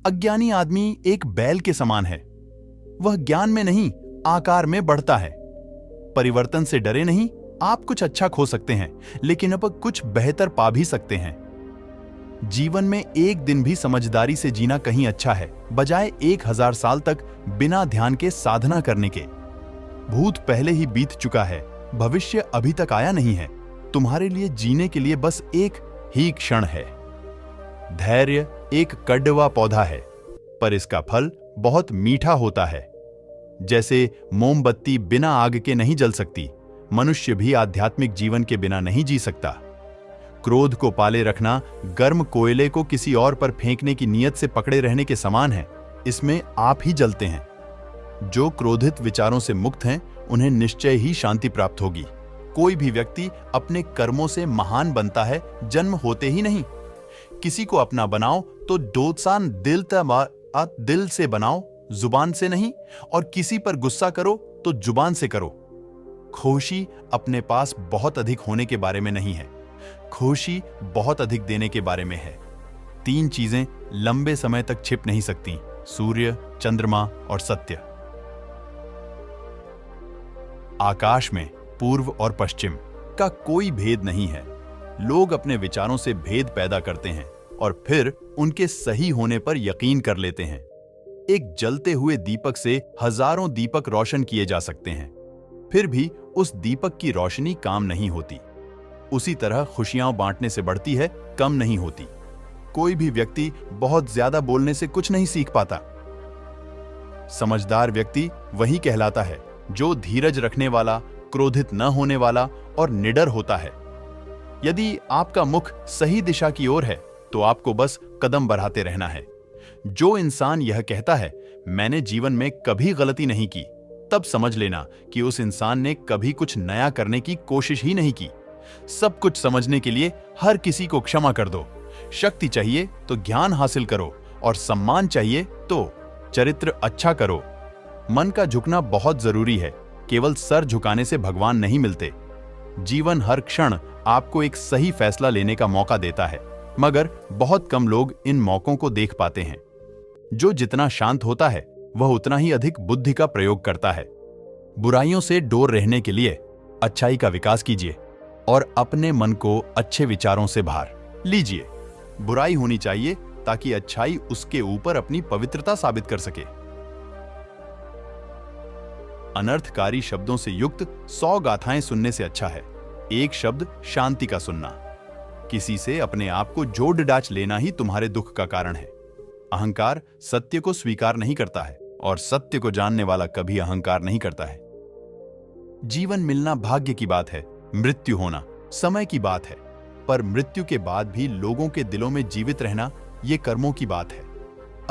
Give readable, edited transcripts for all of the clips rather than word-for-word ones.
अज्ञानी आदमी एक बैल के समान है। वह ज्ञान में नहीं, आकार में बढ़ता है। परिवर्तन से डरे नहीं। आप कुछ अच्छा खो सकते हैं, लेकिन अब कुछ बेहतर पा भी सकते हैं। जीवन में एक दिन भी समझदारी से जीना कहीं अच्छा है, बजाय 1000 साल तक बिना ध्यान के साधना करने के। भूत पहले ही बीत चुका है, भविष्य अभी तक आया नहीं है। तुम्हारे लिए जीने के लिए बस एक ही क्षण है। धैर्य एक कड़वा पौधा है, पर इसका फल बहुत मीठा होता है। जैसे मोमबत्ती बिना आग के नहीं जल सकती, मनुष्य भी आध्यात्मिक जीवन के बिना नहीं जी सकता। क्रोध को पाले रखना गर्म कोयले को किसी और पर फेंकने की नीयत से पकड़े रहने के समान है। इसमें आप ही जलते हैं। जो क्रोधित विचारों से मुक्त हैं, उन्हें निश्चय ही शांति प्राप्त होगी। कोई भी व्यक्ति अपने कर्मों से महान बनता है, जन्म होते ही नहीं। किसी को अपना बनाओ तो दोसान दिल से बनाओ, जुबान से नहीं। और किसी पर गुस्सा करो तो जुबान से करो। खुशी अपने पास बहुत अधिक होने के बारे में नहीं है, खुशी बहुत अधिक देने के बारे में है। 3 चीजें लंबे समय तक छिप नहीं सकती: सूर्य, चंद्रमा और सत्य। आकाश में पूर्व और पश्चिम का कोई भेद नहीं है। लोग अपने विचारों से भेद पैदा करते हैं और फिर उनके सही होने पर यकीन कर लेते हैं। एक जलते हुए दीपक से हजारों दीपक रोशन किए जा सकते हैं, फिर भी उस दीपक की रोशनी काम नहीं होती। उसी तरह खुशियां बांटने से बढ़ती है, कम नहीं होती। कोई भी व्यक्ति बहुत ज्यादा बोलने से कुछ नहीं सीख पाता। समझदार व्यक्ति वही कहलाता है जो धीरज रखने वाला, क्रोधित न होने वाला और निडर होता है। यदि आपका मुख सही दिशा की ओर है तो आपको बस कदम बढ़ाते रहना है। जो इंसान यह कहता है मैंने जीवन में कभी गलती नहीं की, तब समझ लेना कि उस इंसान ने कभी कुछ नया करने की कोशिश ही नहीं की। सब कुछ समझने के लिए हर किसी को क्षमा कर दो। शक्ति चाहिए तो ज्ञान हासिल करो, और सम्मान चाहिए तो चरित्र अच्छा करो। मन का झुकना बहुत जरूरी है, केवल सर झुकाने से भगवान नहीं मिलते। जीवन हर क्षण आपको एक सही फैसला लेने का मौका देता है, मगर बहुत कम लोग इन मौकों को देख पाते हैं। जो जितना शांत होता है वह उतना ही अधिक बुद्धि का प्रयोग करता है। बुराइयों से दूर रहने के लिए अच्छाई का विकास कीजिए और अपने मन को अच्छे विचारों से भर लीजिए। बुराई होनी चाहिए ताकि अच्छाई उसके ऊपर अपनी पवित्रता साबित कर सके। अनर्थकारी शब्दों से युक्त 100 गाथाएं सुनने से अच्छा है एक शब्द शांति का सुनना। किसी से अपने आप को जोड़ डाच लेना ही तुम्हारे दुख का कारण है। अहंकार सत्य को स्वीकार नहीं करता है, और सत्य को जानने वाला कभी अहंकार नहीं करता है। जीवन मिलना भाग्य की बात है, मृत्यु होना समय की बात है। पर मृत्यु के बाद भी लोगों के दिलों में जीवित रहना ये कर्मों की बात है।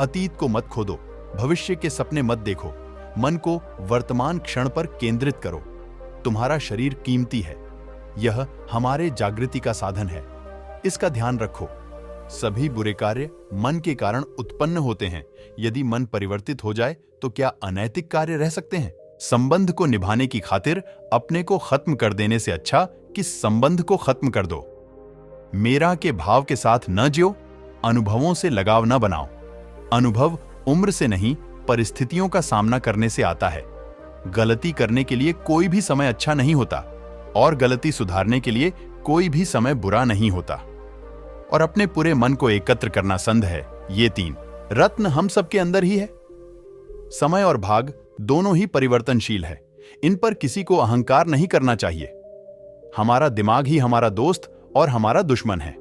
अतीत को मत खोदो, भविष्य के सपने मत देखो। मन को वर्तमान क्षण पर केंद्रित करो। तुम्हारा शरीर कीमती है, यह हमारे जागृति का साधन है, इसका ध्यान रखो। सभी बुरे कार्य मन के कारण उत्पन्न होते हैं। यदि मन परिवर्तित हो जाए तो क्या अनैतिक कार्य रह सकते हैं? संबंध को निभाने की खातिर अपने को खत्म कर देने से अच्छा कि संबंध को खत्म कर दो। मेरा के भाव के साथ न जियो, अनुभवों से लगाव न बनाओ। अनुभव उम्र से नहीं, परिस्थितियों का सामना करने से आता है। गलती करने के लिए कोई भी समय अच्छा नहीं होता, और गलती सुधारने के लिए कोई भी समय बुरा नहीं होता। और अपने पूरे मन को एकत्र करना संध है। ये 3 रत्न हम सबके अंदर ही है। समय और भाग दोनों ही परिवर्तनशील है, इन पर किसी को अहंकार नहीं करना चाहिए। हमारा दिमाग ही हमारा दोस्त और हमारा दुश्मन है।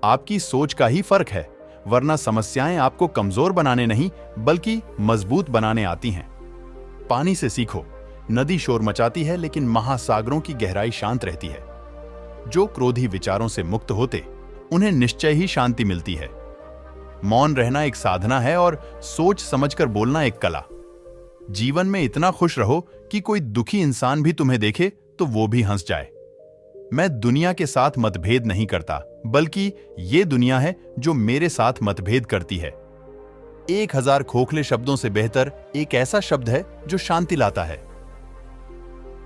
आपकी सोच का ही फर्क है, वरना समस्याएं आपको कमजोर बनाने नहीं बल्कि मजबूत बनाने आती हैं। पानी से सीखो। नदी शोर मचाती है लेकिन महासागरों की गहराई शांत रहती है। जो क्रोधी विचारों से मुक्त होते उन्हें निश्चय ही शांति मिलती है। मौन रहना एक साधना है और सोच समझकर बोलना एक कला। जीवन में इतना खुश रहो कि कोई दुखी इंसान भी तुम्हें देखे तो वो भी हंस जाए। मैं दुनिया के साथ मतभेद नहीं करता, बल्कि ये दुनिया है जो मेरे साथ मतभेद करती है। 1000 खोखले शब्दों से बेहतर एक ऐसा शब्द है जो शांति लाता है।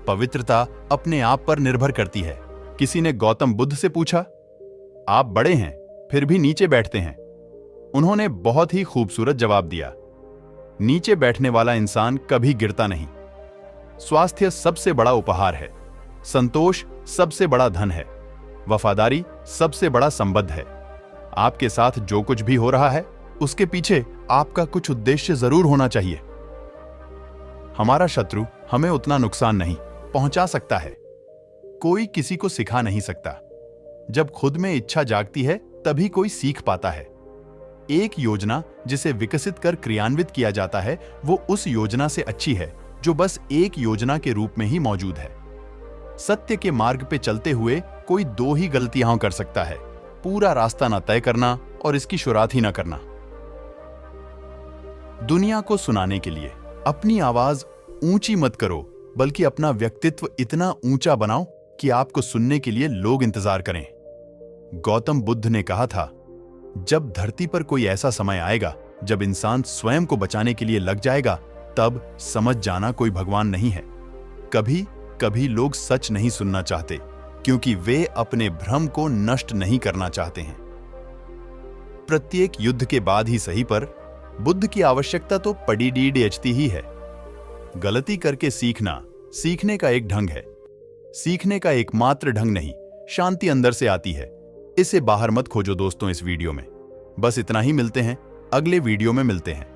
पवित्रता अपने आप पर निर्भर करती है। किसी ने गौतम बुद्ध से पूछा, आप बड़े हैं फिर भी नीचे बैठते हैं। उन्होंने बहुत ही खूबसूरत जवाब दिया, नीचे बैठने वाला इंसान कभी गिरता नहीं। स्वास्थ्य सबसे बड़ा उपहार है, संतोष सबसे बड़ा धन है, वफादारी सबसे बड़ा संबंध है। आपके साथ जो कुछ भी हो रहा है उसके पीछे आपका कुछ उद्देश्य जरूर होना चाहिए। हमारा शत्रु हमें उतना नुकसान नहीं पहुंचा सकता है, कोई किसी को सिखा नहीं सकता। जब खुद में इच्छा जागती है तभी कोई सीख पाता है। एक योजना जिसे विकसित कर क्रियान्वित किया जाता है वो उस योजना से अच्छी है जो बस एक योजना के रूप में ही मौजूद है। सत्य के मार्ग पे चलते हुए कोई दो ही गलतियां कर सकता है, पूरा रास्ता ना तय करना और इसकी शुरुआत ही ना करना। दुनिया को सुनाने के लिए अपनी आवाज ऊंची मत करो, बल्कि अपना व्यक्तित्व इतना ऊंचा बनाओ कि आपको सुनने के लिए लोग इंतजार करें। गौतम बुद्ध ने कहा था, जब धरती पर कोई ऐसा समय आएगा जब इंसान स्वयं को बचाने के लिए लग जाएगा, तब समझ जाना कोई भगवान नहीं है। कभी कभी लोग सच नहीं सुनना चाहते क्योंकि वे अपने भ्रम को नष्ट नहीं करना चाहते हैं। प्रत्येक युद्ध के बाद ही सही, पर बुद्ध की आवश्यकता तो पड़ी डीडीएचती ही है। गलती करके सीखना सीखने का एक ढंग है, सीखने का एकमात्र ढंग नहीं। शांति अंदर से आती है, इसे बाहर मत खोजो दोस्तों। इस वीडियो में बस इतना ही, मिलते हैं अगले वीडियो में मिलते हैं।